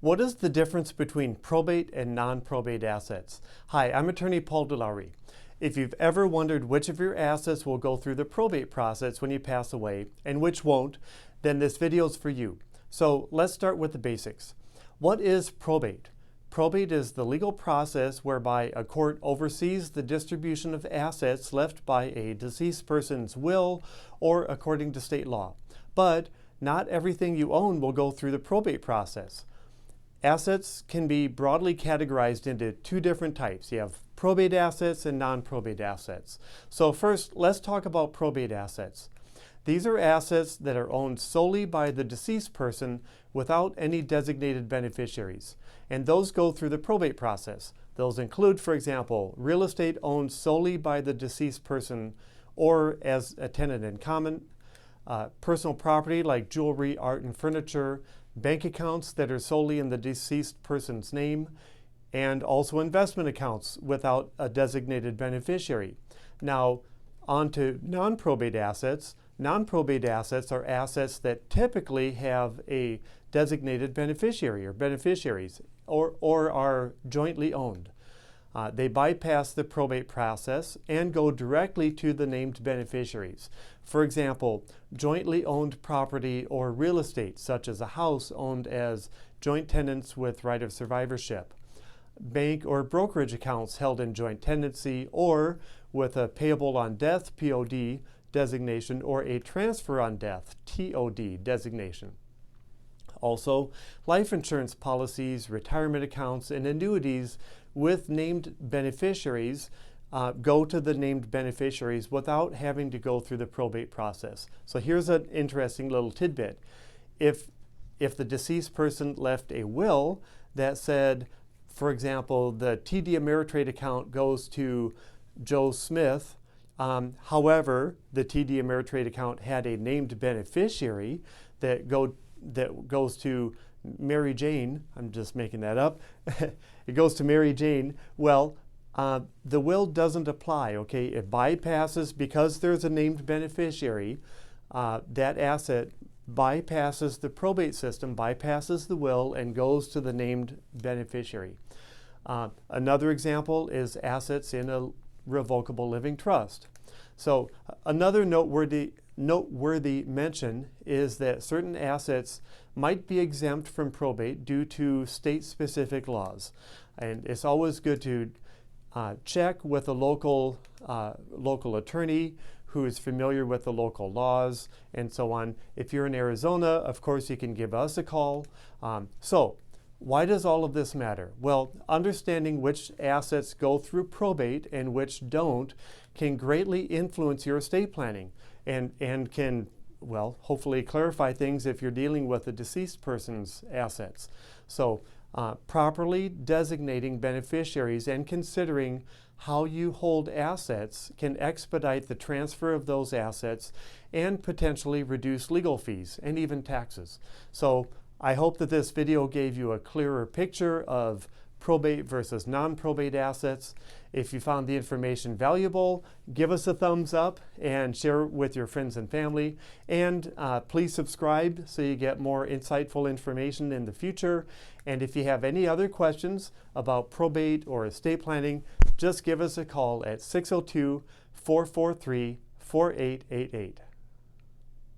What is the difference between probate and non-probate assets? Hi, I'm Attorney Paul Deloughery. If you've ever wondered which of your assets will go through the probate process when you pass away and which won't, then this video is for you. So let's start with the basics. What is probate? Probate is the legal process whereby a court oversees the distribution of assets left by a deceased person's will or according to state law. But not everything you own will go through the probate process. Assets can be broadly categorized into two different types. You have probate assets and non-probate assets. So first, let's talk about probate assets. These are assets that are owned solely by the deceased person without any designated beneficiaries. And those go through the probate process. Those include, for example, real estate owned solely by the deceased person or as a tenant in common, personal property like jewelry, art, and furniture, bank accounts that are solely in the deceased person's name, and also investment accounts without a designated beneficiary. Now, on to non-probate assets. Non-probate assets are assets that typically have a designated beneficiary or beneficiaries or are jointly owned. They bypass the probate process and go directly to the named beneficiaries. For example, jointly owned property or real estate, such as a house owned as joint tenants with right of survivorship. Bank or brokerage accounts held in joint tenancy or with a payable on death, POD, designation, or a transfer on death, TOD, designation. Also, life insurance policies, retirement accounts, and annuities with named beneficiaries go to the named beneficiaries without having to go through the probate process. So here's an interesting little tidbit. If the deceased person left a will that said, for example, the TD Ameritrade account goes to Joe Smith, however, the TD Ameritrade account had a named beneficiary that goes to Mary Jane. I'm just making that up. It goes to Mary Jane. Well, the will doesn't apply, okay? It bypasses, because there's a named beneficiary, that asset bypasses the probate system, bypasses the will, and goes to the named beneficiary. Another example is assets in a revocable living trust. So another noteworthy mention is that certain assets might be exempt from probate due to state-specific laws. And it's always good to check with a local attorney who is familiar with the local laws and so on. If you're in Arizona, of course, you can give us a call. So why does all of this matter? Well, understanding which assets go through probate and which don't can greatly influence your estate planning and can, well, hopefully clarify things if you're dealing with a deceased person's assets. So properly designating beneficiaries and considering how you hold assets can expedite the transfer of those assets and potentially reduce legal fees and even taxes. So I hope that this video gave you a clearer picture of probate versus non-probate assets. If you found the information valuable, give us a thumbs up and share it with your friends and family. And please subscribe so you get more insightful information in the future. And if you have any other questions about probate or estate planning, just give us a call at 602-443-4888.